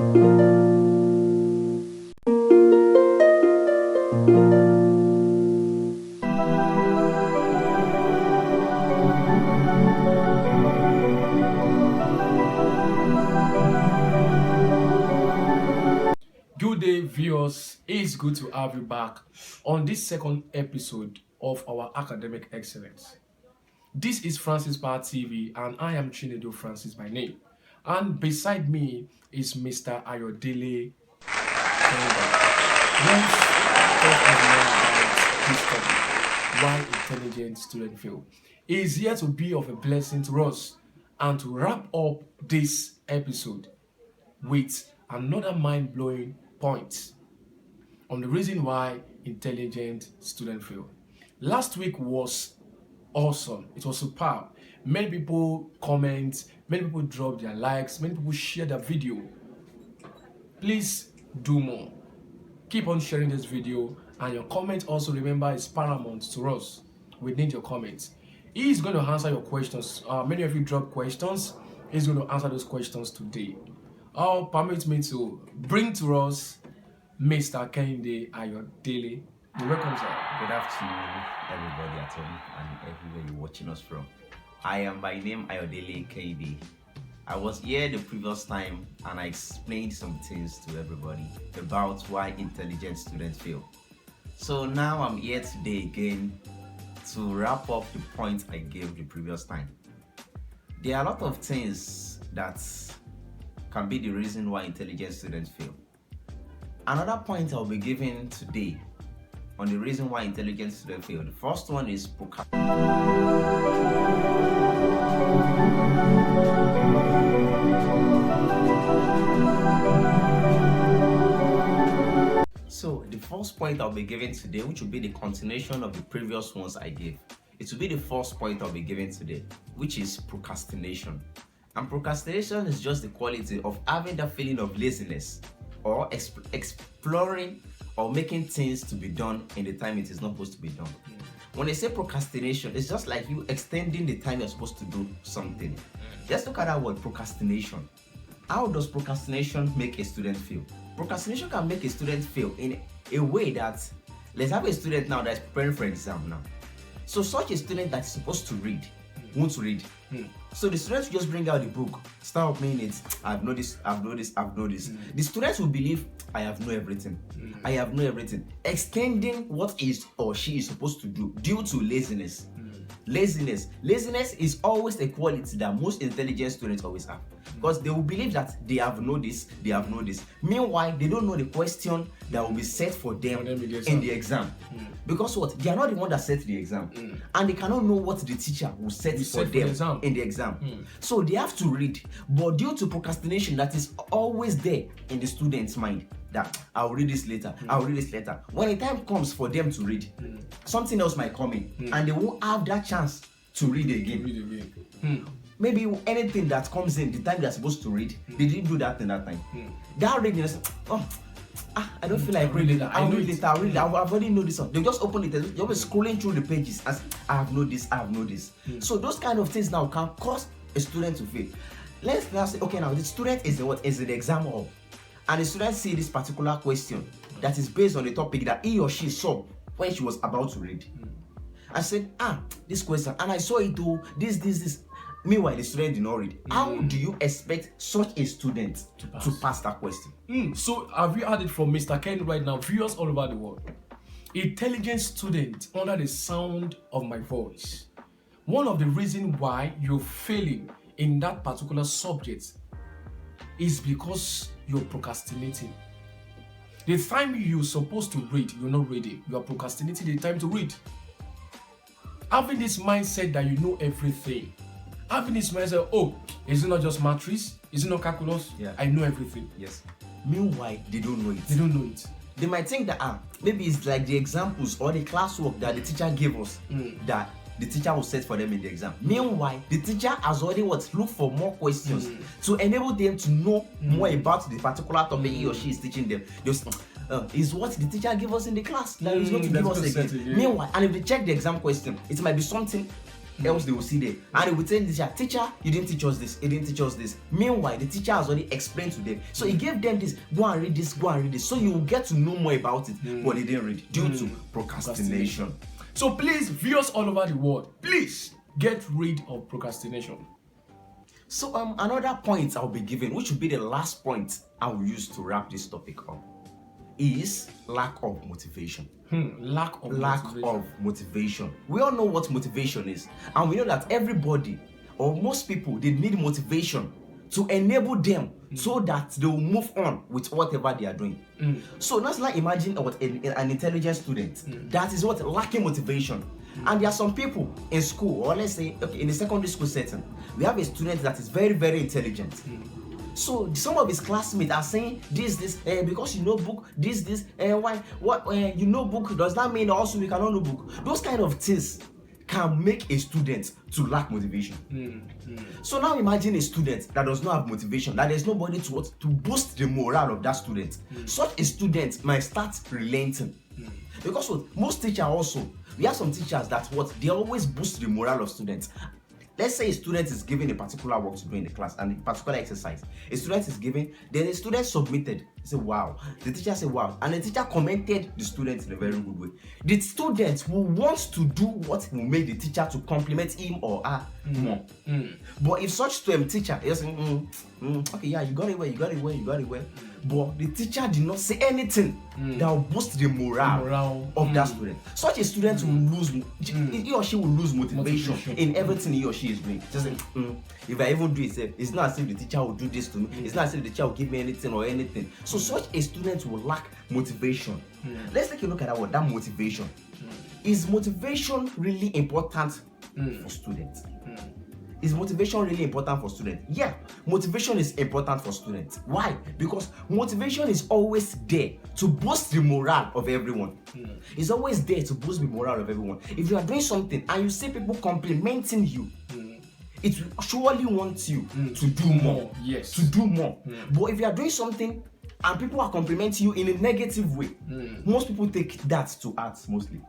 Good day, viewers. It's good to have you back on this second episode of our academic excellence. This is Francis Power TV, and I am Chinedu Francis by name. And beside me is Mr. Ayodele Kenda. Let's talk more about this topic: why intelligent students fail. He is here to be of a blessing to us and to wrap up this episode with another mind-blowing point on the reason why intelligent students fail. Last week was awesome. It was superb. Many people comment, many people drop their likes, many people share the video. Please do more. Keep on sharing this video, and your comment also, remember, is paramount to us. We need your comments. He is going to answer your questions. Many of you drop questions. He's going to answer those questions today. Permit me to bring to us Mr. Kende Ayodele. You're welcome, sir. Good afternoon, everybody at home and everywhere you're watching us from. I am by name Ayodele Kende. I was here the previous time and I explained some things to everybody about why intelligent students fail. So now I'm here today again to wrap up the point I gave the previous time. There are a lot of things that can be the reason why intelligent students fail. Another point I'll be giving today on the reason why intelligent students fail. The first one is procrastination. So the first point I'll be giving today, which will be the continuation of the previous ones I gave, it will be the first point I'll be giving today, which is procrastination. And procrastination is just the quality of having that feeling of laziness or exploring or making things to be done in the time it is not supposed to be done. When I say procrastination, it's just like you extending the time you're supposed to do something. Let's look at that word, procrastination. How does procrastination make a student feel? Procrastination can make a student feel in a way that, let's have a student now that is preparing for an exam now. So such a student that is supposed to read won't read. So the students will just bring out the book, start opening it. I've know this. The students will believe I have know everything. I have know everything. Extending what is or she is supposed to do due to laziness. Laziness is always a quality that most intelligent students always have, because they will believe that they have know this. Meanwhile, they don't know the question that will be set for them in the exam. Because what? They are not the one that set the exam, and they cannot know what the teacher will set for them in the exam. So they have to read, but due to procrastination that is always there in the student's mind, that I'll read this later. When the time comes for them to read, something else might come in, and they won't have that chance to read again. Maybe anything that comes in the time they're supposed to read, they didn't do that in that time. That reading is, I don't feel like reading. I'll read later. I've already know this one. They just open it. They'll be scrolling through the pages as I have know this. So those kind of things now can cause a student to fail. Let's now say, okay, now the student is the exam hall, and the student see this particular question that is based on the topic that he or she saw when she was about to read. I said, this question, and I saw it do this. Meanwhile, the student did not read. How do you expect such a student to pass that question? So have you heard it from Mr. Ken right now? Viewers all over the world. Intelligent student under the sound of my voice. One of the reasons why you're failing in that particular subject is because you're procrastinating. The time you're supposed to read, you're not reading. You are procrastinating the time to read. Having this mindset that you know everything. Having this mindset, is it not just matrix? Is it not calculus? Yeah. I know everything. Yes. Meanwhile, they don't know it. They don't know it. They might think that maybe it's like the examples or the classwork that the teacher gave us that the teacher will set for them in the exam. Meanwhile, the teacher has already looked for more questions to enable them to know more about the particular topic he or she is teaching them. Is what the teacher gave us in the class that is going to give us again. Meanwhile, and if they check the exam question, it might be something else they will see there. And they will tell the teacher, teacher, you didn't teach us this, you didn't teach us this. Meanwhile, the teacher has already explained to them. So he gave them this, go and read this, go and read this. So you will get to know more about it, but they didn't read due to procrastination. So please, viewers all over the world, please get rid of procrastination. So another point I'll be giving, which will be the last point I will use to wrap this topic up, is lack of motivation. Lack of motivation. We all know what motivation is, and we know that everybody or most people, they need motivation to enable them so that they will move on with whatever they are doing. So let's like imagine an intelligent student that is what lacking motivation. And there are some people in school, or let's say in a secondary school setting, we have a student that is very, very intelligent. So some of his classmates are saying this, because you know book, why, what, you know book, does that mean also we cannot know book? Those kind of things can make a student to lack motivation. So now imagine a student that does not have motivation, that there's nobody to boost the morale of that student. Such a student might start relenting. Because what most teachers also, we have some teachers that they always boost the morale of students. Let's say a student is given a particular work to do in the class and a particular exercise. A student is given, then a student submitted. He said, wow. The teacher said, wow. And the teacher commented the student in a very good way. The student will want to do what will make the teacher to compliment him or her more. But if such teacher is saying, okay, yeah, you got it well. But the teacher did not say anything that will boost the morale of that student. Such a student will lose, he or she will lose motivation in everything he or she is doing. Just like, if I even do it, it's not as if the teacher will do this to me. It's not as if the teacher will give me anything or anything. So such a student will lack motivation. Let's take a look at that motivation. Is motivation really important for students? Is motivation really important for students? Yeah, motivation is important for students. Why? Because motivation is always there to boost the morale of everyone. It's always there to boost the morale of everyone. If you are doing something and you see people complimenting you, it will surely want you to do more. Yes. To do more. But if you are doing something and people are complimenting you in a negative way, most people take that to heart mostly.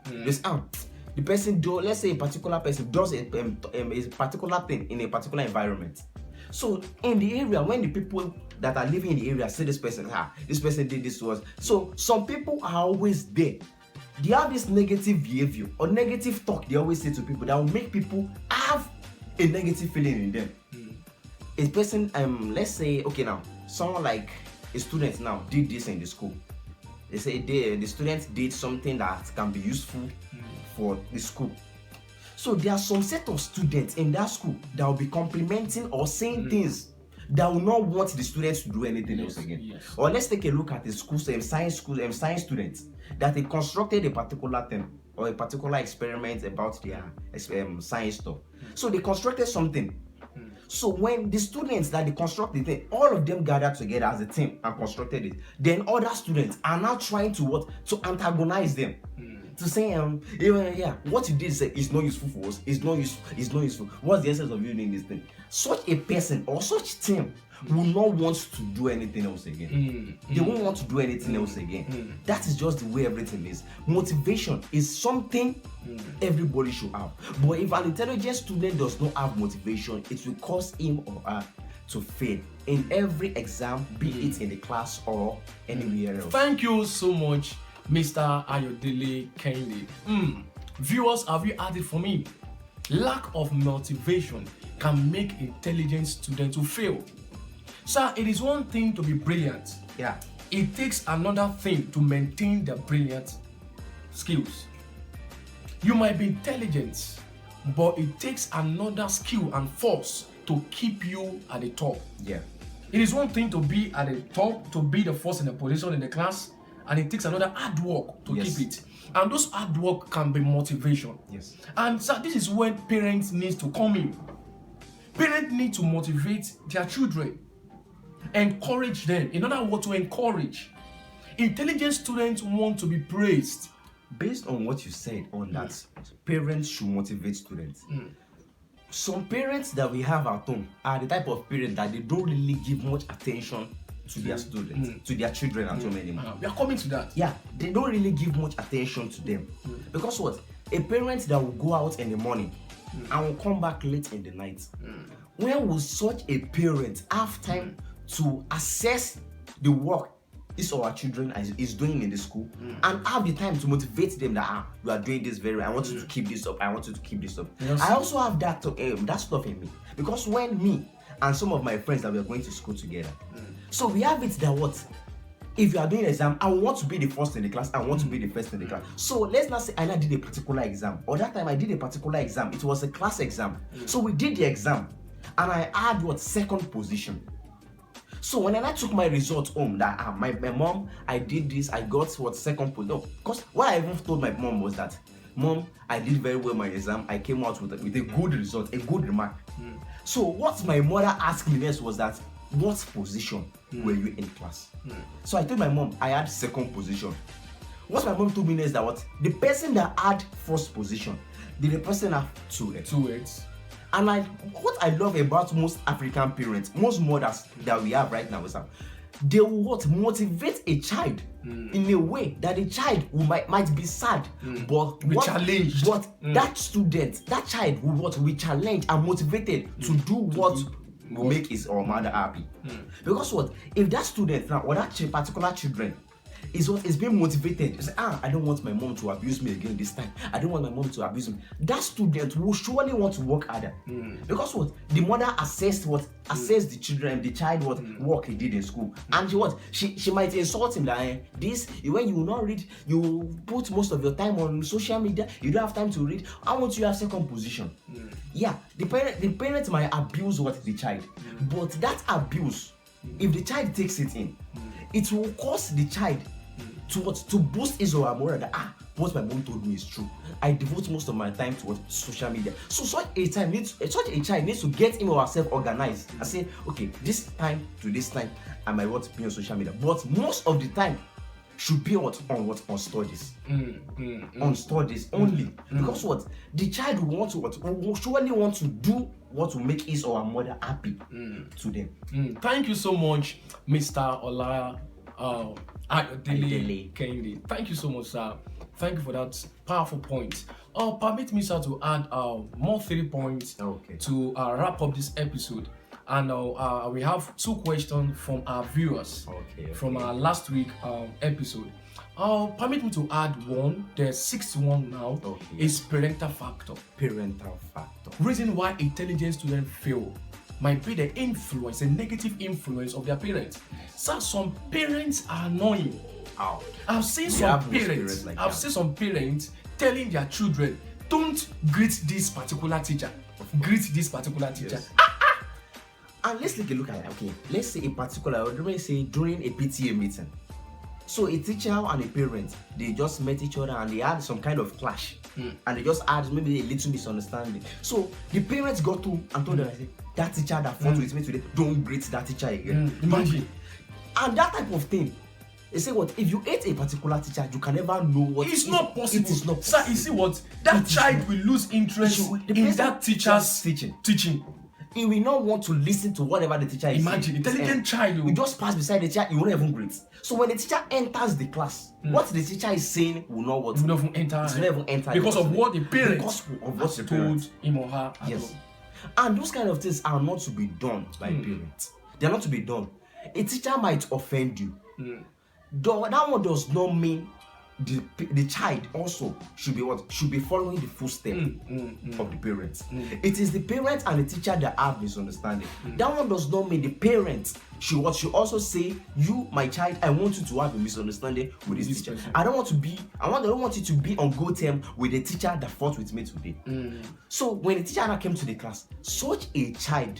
The person let's say a particular person does a particular thing in a particular environment. So in the area, when the people that are living in the area say this person did this to us. So some people are always there. They have this negative behavior or negative talk they always say to people that will make people have a negative feeling in them. A person, let's say, okay, now someone like a student now did this in the school. They say the student did something that can be useful for the school. So there are some set of students in that school that will be complimenting or saying things that will not want the students to do anything else again. Or let's take a look at the science students that they constructed a particular thing or a particular experiment about their science stuff. So they constructed something. So when the students that they constructed the thing, all of them gathered together as a team and constructed it, then other students are now trying to antagonize them. To say, what you did is not useful for us. It's not useful. What's the essence of you doing this thing? Such a person or such team will not want to do anything else again. They won't want to do anything else again. That is just the way everything is. Motivation is something everybody should have. But if an intelligent student does not have motivation, it will cause him or her to fail in every exam, be it in the class or anywhere else. Thank you so much, Mr. Ayodele Kende. Viewers, have you heard it from me? Lack of motivation can make intelligent students to fail. Sir, it is one thing to be brilliant. Yeah. It takes another thing to maintain the brilliant skills. You might be intelligent, but it takes another skill and force to keep you at the top. Yeah. It is one thing to be at the top, to be the first in the position in the class, and it takes another hard work to keep it. And those hard work can be motivation. Yes. And so this is when parents need to come in. Parents need to motivate their children, encourage them. In other words, to encourage. Intelligent students want to be praised. Based on what you said on that, parents should motivate students. Some parents that we have at home are the type of parents that they don't really give much attention to their students, to their children at home anymore. We are coming to that. Yeah, they don't really give much attention to them. Because what? A parent that will go out in the morning and will come back late in the night. When will such a parent have time to assess the work his or her children is doing in the school and have the time to motivate them that you are doing this very well. I want you to keep this up. I want you to keep this up. Yes. I also have that stuff in me, because when me and some of my friends that we are going to school together, so we have it that what if you are doing an exam, I want to be the first in the class. I want to be the first in the class. So let's not say I did a particular exam, or that time I did a particular exam. It was a class exam. So we did the exam, and I had second position. So when I took my results home, that my mom, I did this, I got second position. No, because what I even told my mom was that, Mom, I did very well my exam. I came out with a good result, a good remark. So what my mother asked me next was that, what position were you in class? So I told my mom I had second position. What my mom told me next that what the person that had first position, did the person have 2 And what I love about most African parents, most mothers that we have right now is that they will motivate a child in a way that the child might be sad, but be challenged. But that student, that child will be challenged and motivated to do what will make his or mother happy. Because if that student now or that particular children is being motivated, you say, I don't want my mom to abuse me again this time. I don't want my mom to abuse me. That student will surely want to work harder. Because the mother assessed the children, the child work he did in school. And she might insult him that when you will not read, you put most of your time on social media, you don't have time to read. I want you to have second position. Yeah, the parent might abuse the child, but that abuse, if the child takes it in, it will cause the child to boost his or her moral that what my mom told me is true. I devote most of my time to social media. So such a child needs to get him or herself organized and say, okay, this time to this time I might be on social media, but most of the time should be on studies. On studies only. Because the child will surely want to do what will make his or her mother happy to them. Thank you so much, Mr. Ola Ayodele Kehinde. Thank you so much, sir. Thank you for that powerful point. Permit me, sir, to add more 3 points to wrap up this episode. And we have 2 questions from our viewers from our last week episode. Permit me to add one. The 6th one now is parental factor. Parental factor. Reason why intelligent students fail might be the influence, the negative influence of their parents. So some parents are annoying. I've seen some parents. I've seen some parents telling their children, "Don't greet this particular teacher. Greet this particular teacher." Yes. And let's take a look at it. Let's say during a PTA meeting. So a teacher and a parent, they just met each other and they had some kind of clash. And they just had maybe a little misunderstanding. So the parents got to and told them, that teacher that fought with me today, don't greet that teacher again. Imagine. And that type of thing. They say if you hate a particular teacher, you can never know what it's not possible. It is not possible. Sir, you see that child will lose interest in that teacher's teaching. He will not want to listen to whatever the teacher is saying. Imagine, intelligent child. You just pass beside the teacher, he won't even greet. So when the teacher enters the class, what the teacher is saying will not even enter. It will never enter. Because of what the parents has told him or her. Yes. And those kind of things are not to be done by parents. They are not to be done. A teacher might offend you. That one does not mean the child also should be following the footsteps of the parents. It is the parents and the teacher that have misunderstanding. That one does not mean the parents should also say, you, my child, I want you to have a misunderstanding with this teacher. I don't want you to be on good terms with the teacher that fought with me today. So when the teacher came to the class, such a child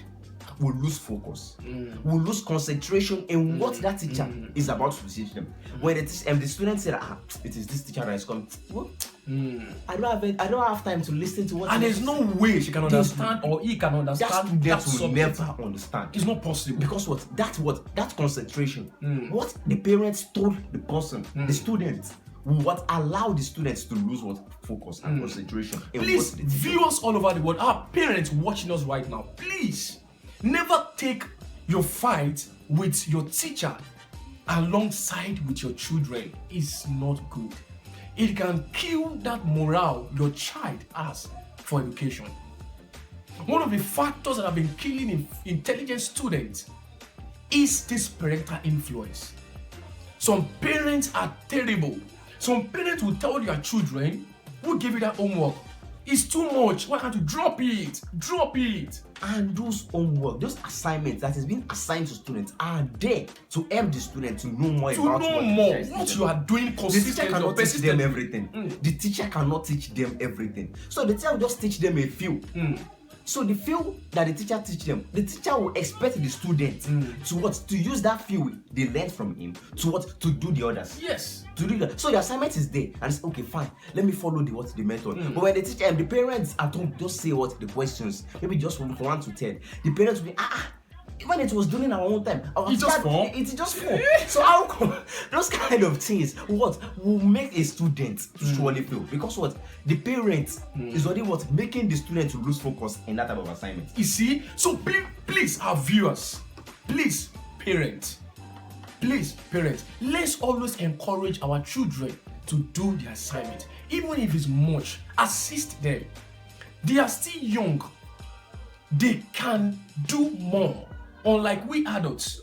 will lose focus, will lose concentration in what that teacher is about to teach them. When the student said, it is this teacher that is coming, I don't have time to listen to what. And there's no way she can understand or he can understand. That student will never understand. It's not possible. Because that concentration, what the parents told the person, the student, what allow the students to lose focus and concentration. Please, viewers all over the world, our parents watching us right now, please never take your fight with your teacher alongside with your children. It's not good. It can kill that morale your child has for education. One of the factors that have been killing intelligent students is this parental influence. Some parents are terrible. Some parents will tell their children, who gave you that homework? It's too much. Why can't you drop it? Drop it. And those homework, those assignments that is being assigned to students are there to help the student to know more about what you are doing the consistently. teacher cannot teach them everything. The teacher cannot teach them everything. So the teacher will just teach them a few. So the few that the teacher teach them, the teacher will expect the student to use that few they learned from him to do the others. Yes. To do that. So the assignment is there and it's okay, fine. Let me follow the method. But when the teacher and the parents at home just say the questions, maybe just from 1 to 10, the parents will be when it was during our own time, it's just 4. It's just 4. So how come those kind of things will make a student to surely fail? Because the parent is already making the student to lose focus in that type of assignment. You see? So please, our viewers, please, parents, let's always encourage our children to do the assignment, even if it's much. Assist them. They are still young. They can do more. Unlike we adults,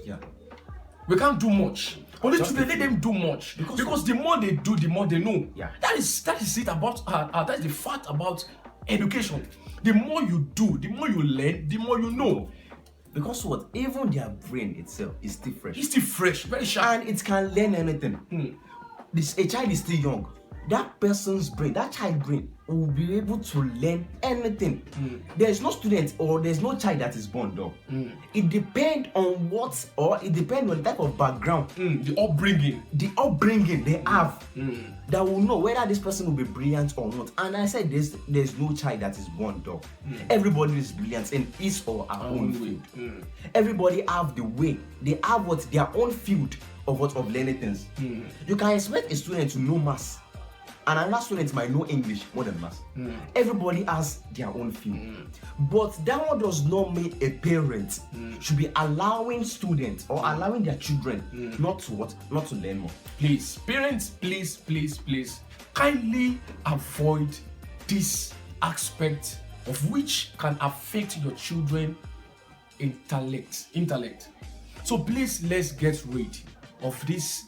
we can't do much. But the children, let them do much because the more they do, the more they know. That is it about. That's the fact about education. The more you do, the more you learn, the more you know. Because even their brain itself is still fresh. It's still fresh, very sharp, and it can learn anything. A child is still young. That person's brain, that child's brain, will be able to learn anything. There is no student or there's no child that is born though. It depends on it depends on the type of background, the upbringing they have, that will know whether this person will be brilliant or not. And I said there's no child that is born though. Everybody is brilliant in his or her own field. Everybody have the way, they have their own field of learning things. You can expect a student to know maths, and another student might know English more than maths. Everybody has their own field. But that one does not mean a parent should be allowing students or allowing their children not to learn more. Please, parents, please, kindly avoid this aspect of which can affect your children's intellect. So please, let's get rid of this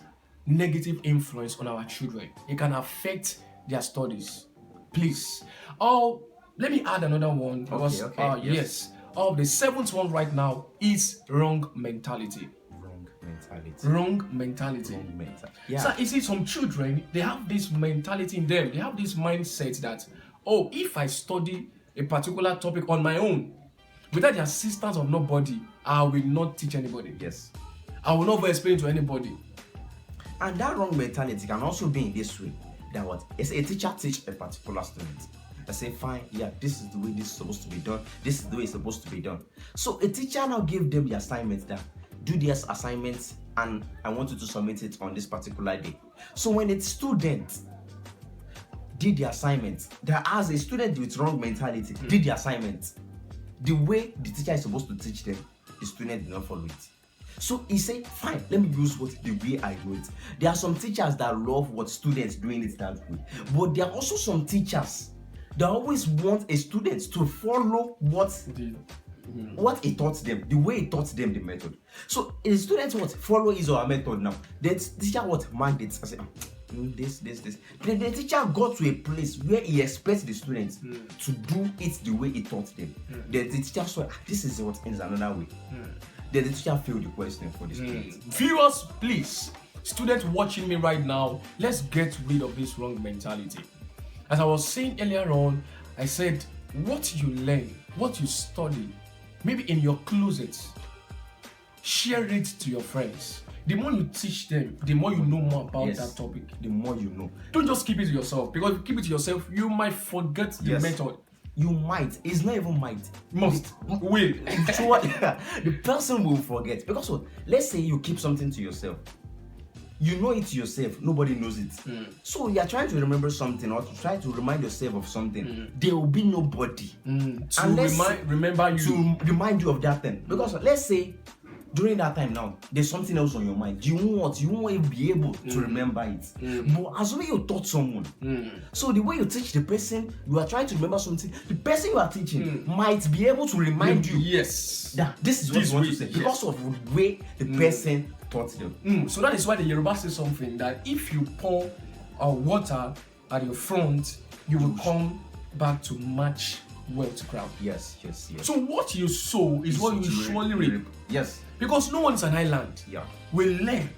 negative influence on our children. It can affect their studies. Please. Let me add another one because yes. The 7th one right now is wrong mentality. Wrong mentality. Yeah. So you see, some children, they have this mentality in them. They have this mindset that, if I study a particular topic on my own, without the assistance of nobody, I will not teach anybody. Yes. I will not explain to anybody. And that wrong mentality can also be in this way. That if a teacher teach a particular student, I say, fine, this is the way this is supposed to be done. This is the way it's supposed to be done. So a teacher now give them the assignment that do this assignment and I want you to submit it on this particular day. So when a student did the assignment, that as a student with wrong mentality did the assignment, the way the teacher is supposed to teach them, the student did not follow it. So he said, fine, let me use the way I do it. There are some teachers that love students doing it that way. But there are also some teachers that always want a student to follow what he taught them, the way he taught them the method. So a student follow his or her method now. The teacher mandates. I say, this. The teacher got to a place where he expects the students to do it the way he taught them. Then the teacher saw, this is another way. Then the teacher failed the question for the students. Viewers, please, students watching me right now, let's get rid of this wrong mentality. As I was saying earlier on, I said, what you learn, what you study, maybe in your closet, share it to your friends. The more you teach them, the more you know more about that topic. The more you know. Don't just keep it to yourself, because if you keep it to yourself, you might forget the method. You might. It's not even might. Must. Will. The person will forget. Because let's say you keep something to yourself. You know it yourself. Nobody knows it. So you are trying to remember something or to try to remind yourself of something. There will be nobody to remind you of that thing. Because let's say during that time now, there's something else on your mind. You won't be able to remember it. But assuming you taught someone, so the way you teach the person, you are trying to remember something. The person you are teaching might be able to remind you. Yes. That this is what you want to say because of the way the person taught them. So that is why the Yoruba says something that if you pour water at your front, you will come back to match well to crowd. Yes. So what you sow is what you surely reap. Yes. Because no one is an island. Yeah. We learn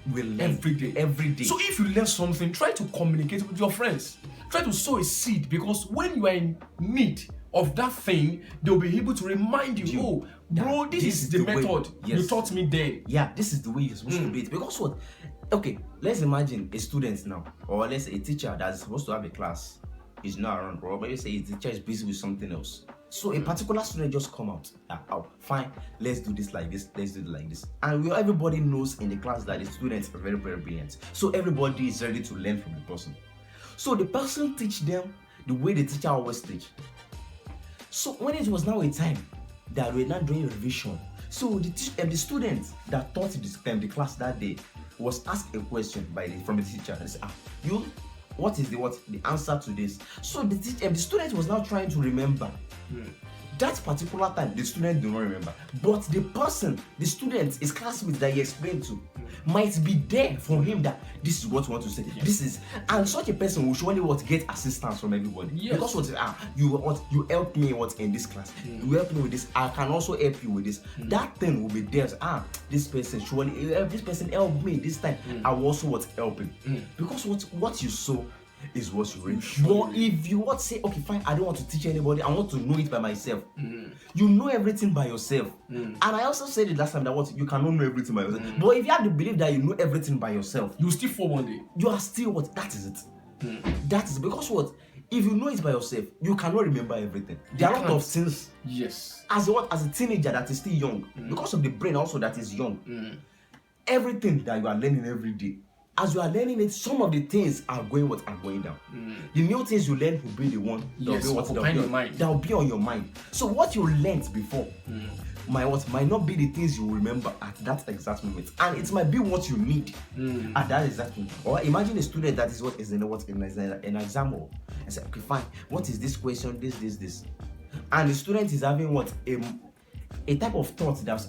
every day. Every day. So if you learn something, try to communicate with your friends. Try to sow a seed, because when you are in need of that thing, they'll be able to remind you, oh, bro, this is the method you taught me then. Yeah, this is the way you're supposed to do it. Because what? Okay, let's imagine a student now, or let's say a teacher that's supposed to have a class is not around, or maybe say a teacher is busy with something else. So a particular student just come out. Fine, let's do this like this, let's do it like this. And everybody knows in the class that the students are very, very brilliant. So everybody is ready to learn from the person. So the person teach them the way the teacher always teach. So when it was now a time that we're not doing revision, so the student that taught the class that day was asked a question from the teacher and said, what is the answer to this? So the student was now trying to remember. That particular time, the student do not remember. But the person, the student, his classmate that he explained to, might be there for him that this is what you want to say. Yes. This is, and such a person will surely get assistance from everybody. Yes. Because you help me in this class. You help me with this. I can also help you with this. That thing will be there. This person helped me this time. I will also help him. Because what you sow is what you reap. But if you say, okay, fine, I don't want to teach anybody, I want to know it by myself. You know everything by yourself. And I also said it last time that you cannot know everything by yourself. But if you have the belief that you know everything by yourself, you still fall one day. You are still that is it. That is because if you know it by yourself, you cannot remember everything. There are a lot of things. Yes. As a teenager that is still young, because of the brain also that is young, everything that you are learning every day, as you are learning it, some of the things are going down. The new things you learn will be the one that will be on your mind. So what you learned before might not be the things you will remember at that exact moment, and it might be what you need at that exact moment. Or imagine a student that is in an exam hall and say, okay, fine, what is this question? This, and the student is having a type of thought that's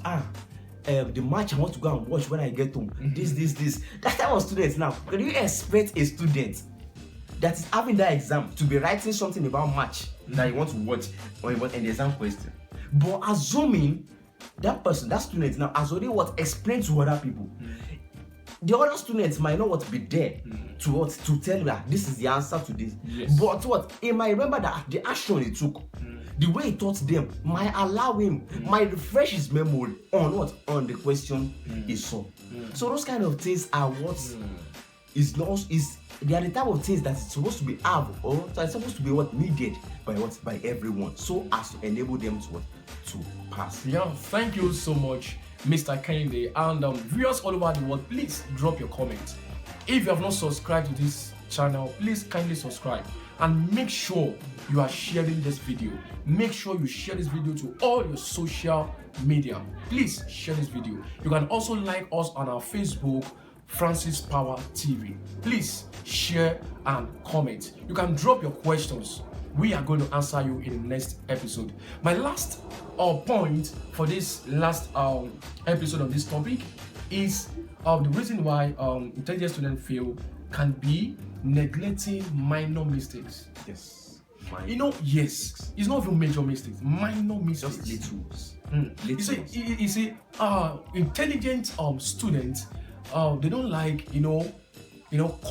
the match I want to go and watch when I get home. This. That type of student now. Can you expect a student that is having that exam to be writing something about match that you want to watch or in the exam question? But assuming that student now has already explained to other people. The other students might not be there to tell you that this is the answer to this. Yes. But he might remember that the action he took, the way he taught them, might allow him, might refresh his memory on the question he saw. So those kind of things are they are the type of things that is supposed to be supposed to be needed by everyone, so as to enable them to pass. Yeah, thank you so much, Mr. Kennedy, and viewers all over the world, please drop your comments. If you have not subscribed to this channel, please kindly subscribe and make sure you are sharing this video. Make sure you share this video to all your social media. Please share this video. You can also like us on our Facebook, Francis Power TV. Please share and comment. You can drop your questions. We are going to answer you in the next episode. My last point for this last episode of this topic is the reason why intelligent students fail can be neglecting minor mistakes. Yes. Yes. It's not even major mistakes. Minor mistakes. Just littles. You see, intelligent students, they don't like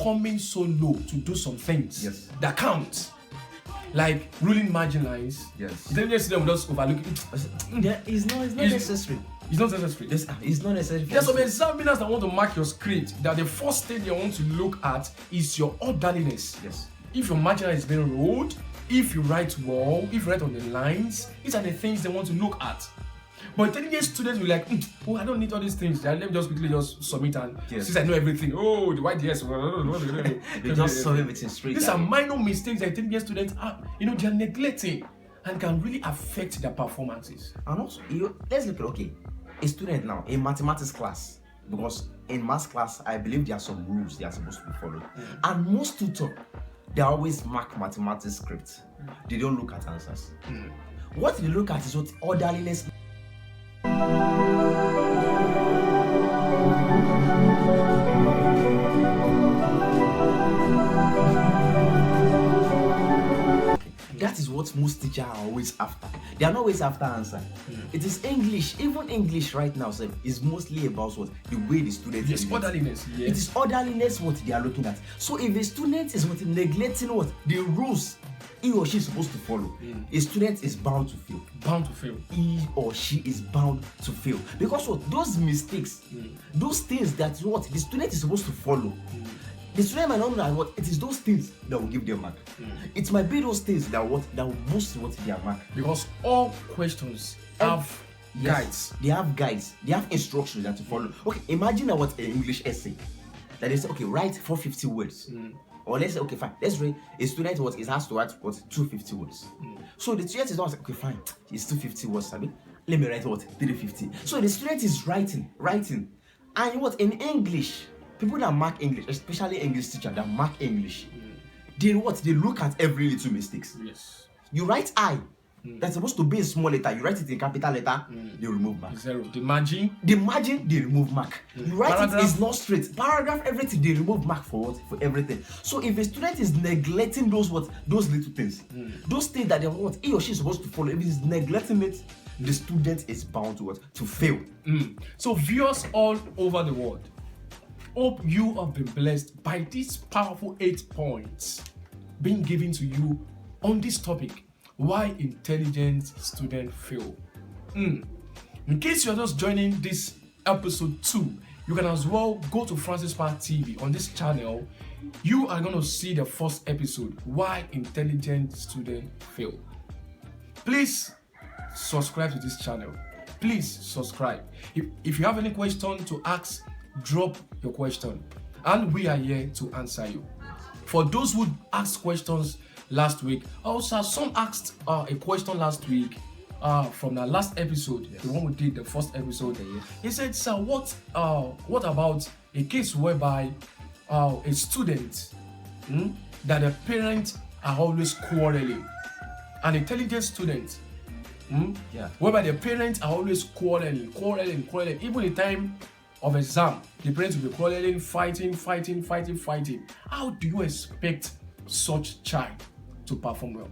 coming so low to do some things that count. Like ruling margin lines. Yes. Intelligent students will just overlook it. It's not necessary. It's not necessary. It's not necessary. There's some examiners that want to mark your script that the first thing they want to look at is your orderliness. Yes. If your margin is being rolled, if you write well, if you write on the lines, these are the things they want to look at. But intelligent students will be like, I don't need all these things. Let me just quickly submit and since I know everything, the white yes. They just solve everything straight. These are minor mistakes that intelligent students are, they are neglecting and can really affect their performances. And also, let's look at a student now in mathematics class, because in math class, I believe there are some rules they are supposed to be followed. And most tutor, they always mark mathematics script. They don't look at answers. What they look at is what orderliness. That is what most teachers are always after. They are not always after answer. It is English. Even English right now, sir, is mostly about what the way the student. Yes, orderliness. Yes. It is orderliness what they are looking at. So if a student is what neglecting what the rules he or she is supposed to follow, a student is bound to fail. Bound to fail. He or she is bound to fail, because what those mistakes, those things that what the student is supposed to follow. The student might not know that what it is those things that will give them mark. It might be those things that will boost what their mark. Because all questions have guides. They have guides. They have instructions that to follow. Okay, imagine what an English essay that they say, okay, write 450 words. Or let's say, okay, fine. Let's read a student what is asked to write what 250 words. So the student is not like, okay, fine, it's 250 words. I mean, let me write what 350. So the student is writing, and what in English. People that mark English, especially English teachers that mark English, they look at every little mistakes. Yes. You write I, that's supposed to be a small letter. You write it in capital letter, they remove mark. Zero. The margin, they remove mark. You write paragraph. It is not straight. Paragraph, everything, they remove mark for what? For everything. So if a student is neglecting those little things, those things that he or she is supposed to follow, if he's neglecting it, the student is bound to what? To fail. So viewers all over the world, hope you have been blessed by these powerful 8 points being given to you on this topic: why intelligent students fail. In case you're just joining this episode 2, you can as well go to Francis Park TV. On this channel, you are going to see the first episode, why intelligent students fail. Please subscribe to this channel. Please subscribe. If you have any question to ask, drop your question and we are here to answer you. For those who asked questions last week, also some asked a question last week from the last episode, the one we did, the first episode. He said, sir, what about a case whereby a student that the parents are always quarreling, an intelligent student whereby the parents are always quarreling, even in time of exam, the parents will be quarreling, fighting. How do you expect such child to perform well?